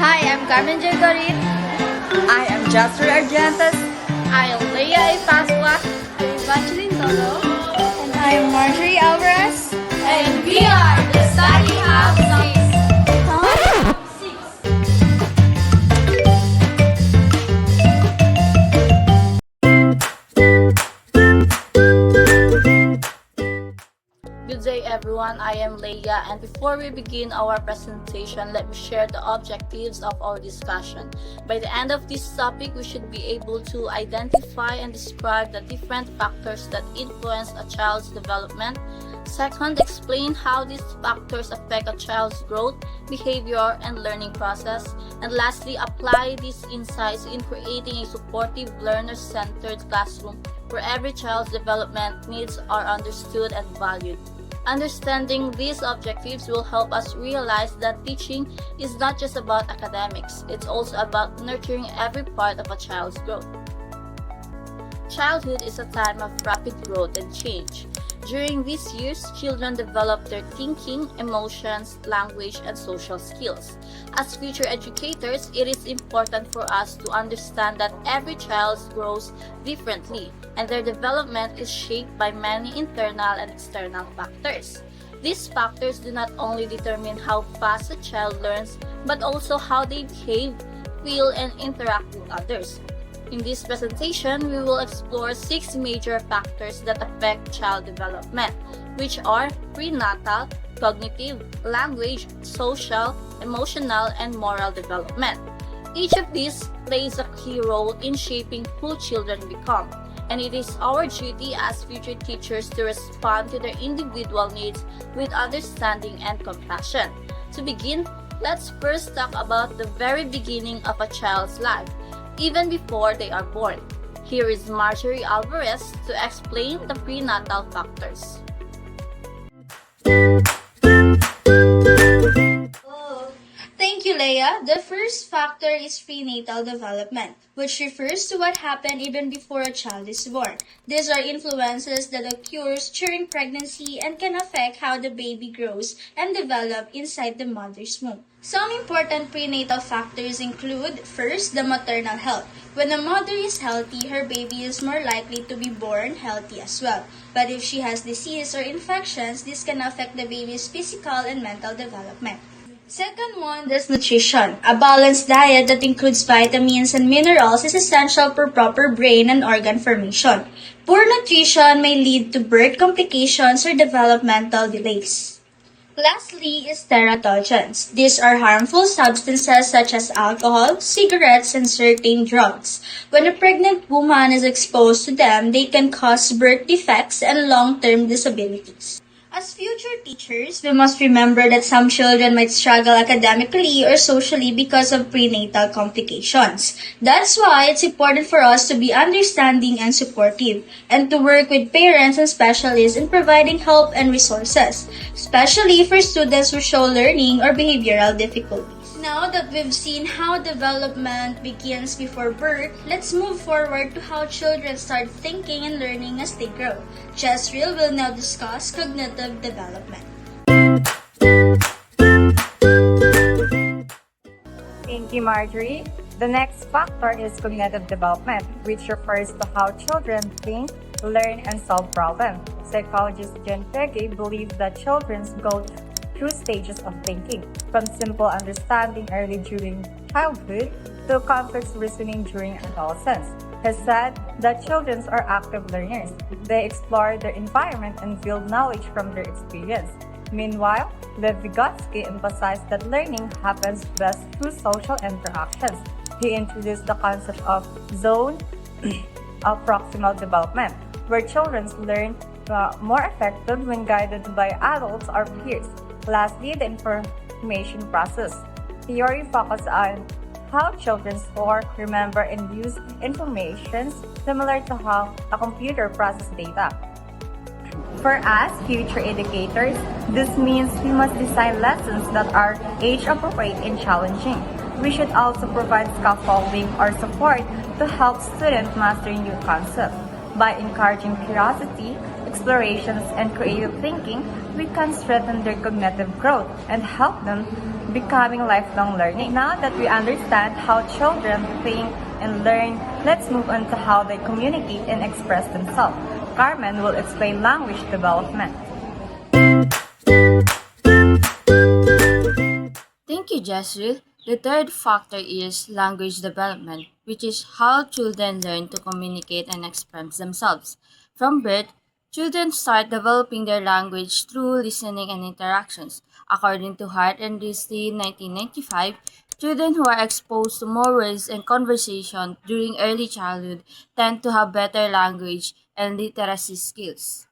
Hi, I'm Carmen Jagorit. I am Jasper Argentas. I am Leia Ipasua. I'm Evangeline Tolo. And I am Marjorie Alvarez. And we are the Study Hub 6. Good day everyone, I am Leia, and before we begin our presentation, let me share the objectives of our discussion. By the end of this topic, we should be able to identify and describe the different factors that influence a child's development. Second, explain how these factors affect a child's growth, behavior, and learning process. And lastly, apply these insights in creating a supportive, learner-centered classroom where every child's development needs are understood and valued. Understanding these objectives will help us realize that teaching is not just about academics, it's also about nurturing every part of a child's growth. Childhood is a time of rapid growth and change. During these years, children develop their thinking, emotions, language, and social skills. As future educators, it is important for us to understand that every child grows differently, and their development is shaped by many internal and external factors. These factors do not only determine how fast a child learns, but also how they behave, feel, and interact with others. In this presentation, we will explore 6 major factors that affect child development, which are prenatal, cognitive, language, social, emotional, and moral development. Each of these plays a key role in shaping who children become, and it is our duty as future teachers to respond to their individual needs with understanding and compassion. To begin, let's first talk about the very beginning of a child's life, even before they are born. Here is Marjorie Alvarez to explain the prenatal factors. Thank you, Leia. The first factor is prenatal development, which refers to what happened even before a child is born. These are influences that occurs during pregnancy and can affect how the baby grows and develops inside the mother's womb. Some important prenatal factors include, first, the maternal health. When a mother is healthy, her baby is more likely to be born healthy as well. But if she has disease or infections, this can affect the baby's physical and mental development. Second one is nutrition. A balanced diet that includes vitamins and minerals is essential for proper brain and organ formation. Poor nutrition may lead to birth complications or developmental delays. Lastly is teratogens. These are harmful substances such as alcohol, cigarettes, and certain drugs. When a pregnant woman is exposed to them, they can cause birth defects and long-term disabilities. As future teachers, we must remember that some children might struggle academically or socially because of prenatal complications. That's why it's important for us to be understanding and supportive, and to work with parents and specialists in providing help and resources, especially for students who show learning or behavioral difficulties. Now that we've seen how development begins before birth, let's move forward to how children start thinking and learning as they grow. Jezreel will now discuss cognitive development. Thank you, Marjorie. The next factor is cognitive development, which refers to how children think, learn, and solve problems. Psychologist Jen Peggy believes that children go through stages of thinking, from simple understanding early during childhood to complex reasoning during adolescence. He said that children are active learners. They explore their environment and build knowledge from their experience. Meanwhile, Lev Vygotsky emphasized that learning happens best through social interactions. He introduced the concept of zone of proximal development, where children learn more effective when guided by adults or peers. Lastly, the information process. Theory focuses on how children store, remember, and use information similar to how a computer processes data. For us, future educators, this means we must design lessons that are age-appropriate and challenging. We should also provide scaffolding or support to help students master new concepts. By encouraging curiosity, explorations, and creative thinking, we can strengthen their cognitive growth and help them becoming lifelong learning. Now that we understand how children think and learn, let's move on to how they communicate and express themselves. Carmen will explain language development. Thank you, Jesril. The third factor is language development, which is how children learn to communicate and express themselves. From birth, children start developing their language through listening and interactions. According to Hart and Risley, 1995, children who are exposed to more words and conversation during early childhood tend to have better language and literacy skills.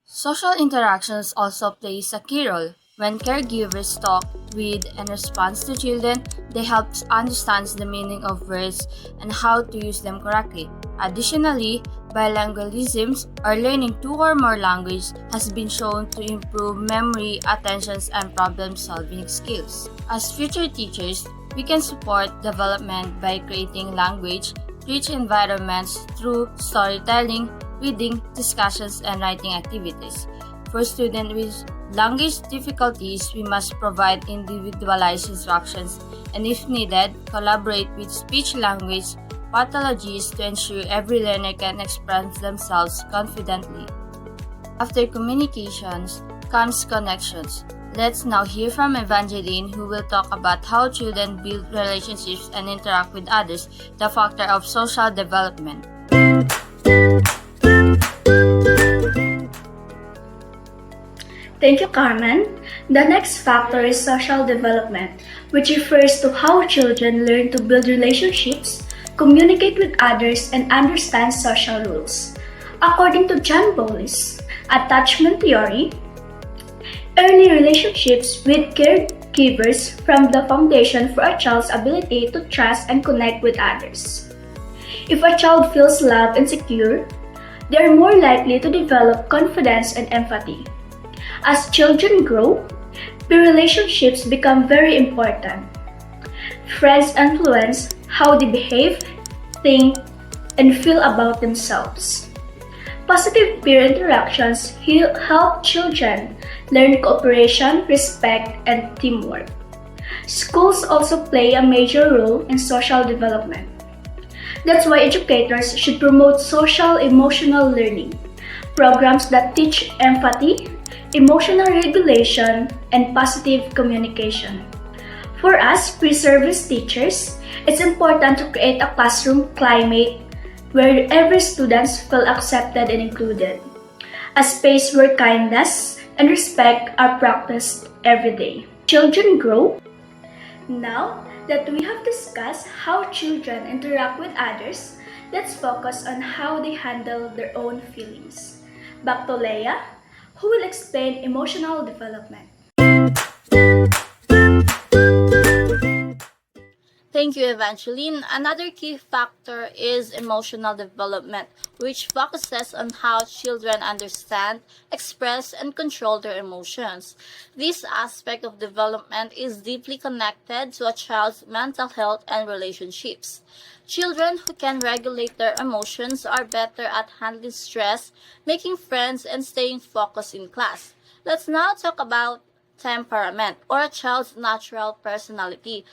Social interactions also plays a key role. When caregivers talk with and respond to children, they help understand the meaning of words and how to use them correctly. Additionally, bilingualism or learning two or more languages has been shown to improve memory, attention, and problem-solving skills. As future teachers, we can support development by creating language-rich environments through storytelling, reading, discussions, and writing activities. For students with language difficulties, we must provide individualized instructions and, if needed, collaborate with speech-language pathologists to ensure every learner can express themselves confidently. After communications comes connections. Let's now hear from Evangeline, who will talk about how children build relationships and interact with others, the factor of social development. Thank you, Carmen. The next factor is social development, which refers to how children learn to build relationships, communicate with others, and understand social rules. According to John Bowley's attachment theory, early relationships with caregivers form the foundation for a child's ability to trust and connect with others. If a child feels loved and secure, they are more likely to develop confidence and empathy. As children grow, peer relationships become very important. Friends influence how they behave, think, and feel about themselves. Positive peer interactions help children learn cooperation, respect, and teamwork. Schools also play a major role in social development. That's why educators should promote social emotional learning, programs that teach empathy, emotional regulation, and positive communication. For us, pre-service teachers, it's important to create a classroom climate where every student feels accepted and included, a space where kindness and respect are practiced every day. Children grow. Now that we have discussed how children interact with others, let's focus on how they handle their own feelings. Back to Leia, who will explain emotional development. Thank you, Evangeline. Another key factor is emotional development, which focuses on how children understand, express, and control their emotions. This aspect of development is deeply connected to a child's mental health and relationships. Children who can regulate their emotions are better at handling stress, making friends, and staying focused in class. Let's now talk about temperament, or a child's natural personality,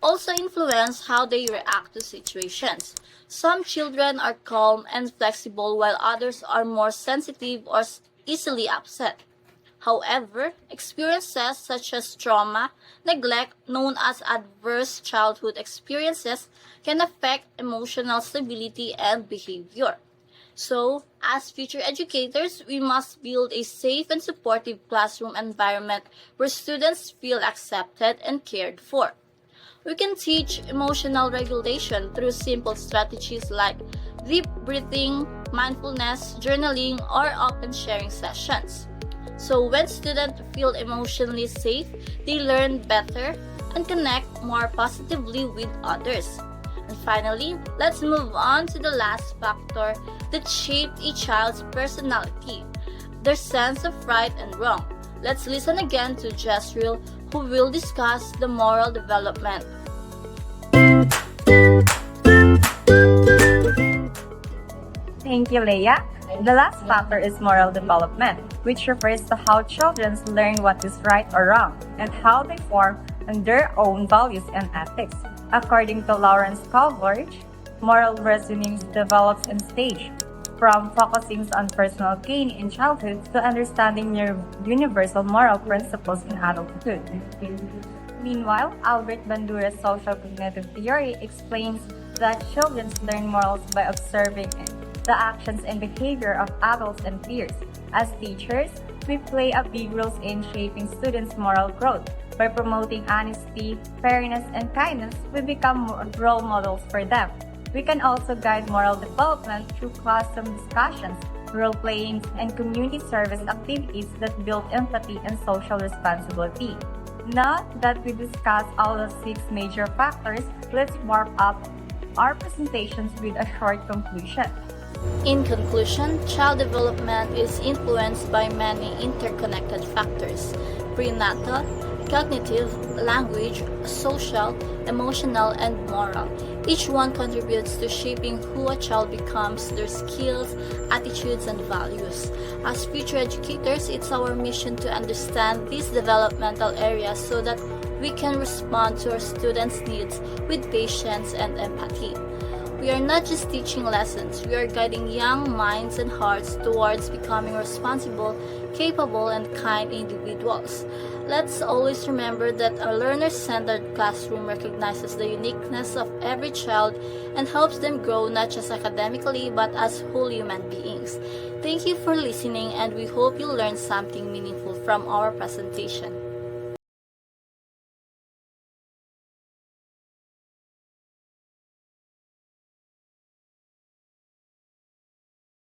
also influence how they react to situations. Some children are calm and flexible while others are more sensitive or easily upset. However, experiences such as trauma, neglect, known as adverse childhood experiences, can affect emotional stability and behavior. So, as future educators, we must build a safe and supportive classroom environment where students feel accepted and cared for. We can teach emotional regulation through simple strategies like deep breathing, mindfulness, journaling, or open sharing sessions. So when students feel emotionally safe, they learn better and connect more positively with others. And finally, let's move on to the last factor that shaped a child's personality, their sense of right and wrong. Let's listen again to Jesril, who will discuss the moral development. Thank you, Leia. The last factor is moral development, which refers to how children learn what is right or wrong and how they form their own values and ethics. According to Lawrence Coleridge, moral reasoning develops in stage from focusing on personal gain in childhood to understanding universal moral principles in adulthood. Meanwhile, Albert Bandura's social cognitive theory explains that children learn morals by observing the actions and behavior of adults and peers. As teachers, we play a big role in shaping students' moral growth. By promoting honesty, fairness, and kindness, we become role models for them. We can also guide moral development through classroom discussions, role-playing, and community service activities that build empathy and social responsibility. Now that we discussed all the 6 major factors, let's wrap up our presentations with a short conclusion. In conclusion, child development is influenced by many interconnected factors: prenatal, cognitive, language, social, emotional, and moral. Each one contributes to shaping who a child becomes, their skills, attitudes, and values. As future educators, it's our mission to understand these developmental areas so that we can respond to our students' needs with patience and empathy. We are not just teaching lessons, we are guiding young minds and hearts towards becoming responsible, capable, and kind individuals. Let's always remember that a learner-centered classroom recognizes the uniqueness of every child and helps them grow not just academically but as whole human beings. Thank you for listening, and we hope you learned something meaningful from our presentation.